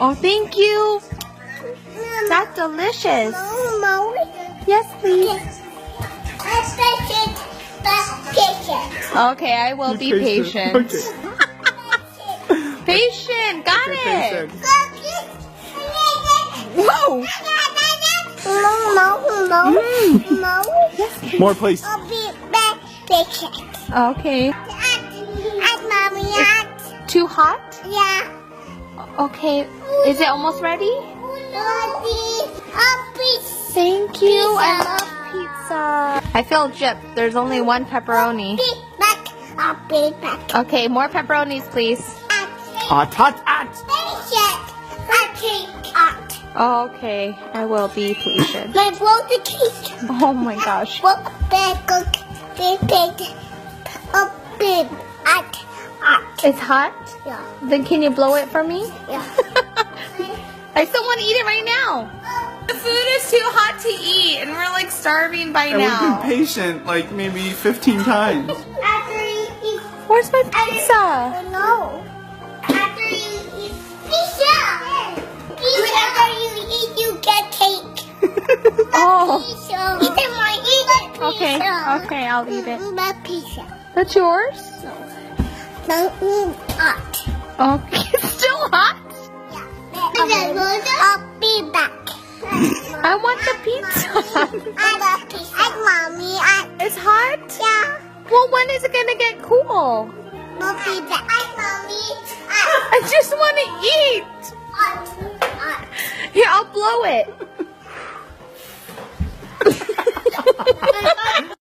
Oh, thank you. That's delicious. Yes, please. Okay, I will be patient. Okay. Patient, got it. Patient. Whoa. More, please. Okay. Too hot? Yeah. Okay. Is it almost ready? Thank you. I love pizza. I feel gypped. There's only one pepperoni. Okay, more pepperonis, please. Hot, hot, hot. Okay, I will be patient. The cake. Oh my gosh. It's hot? Yeah. Then can you blow it for me? Yeah. I still want to eat it right now. The food is too hot to eat, and we're like starving by And we've now. been patient like maybe 15 times. After you eat, Where's my pizza? no. After you eat pizza. After you eat, you get cake. Oh. Pizza. Eat it, my eat it. Okay, Pizza. okay, I'll eat it. But pizza. That's yours? Don't eat hot. Okay, it's still hot? I'll be back. I want the pizza. Mommy. It's hot? Yeah. Well, when is it gonna get cool? We'll be back. Mommy. I just want to eat. Here, I'll blow it.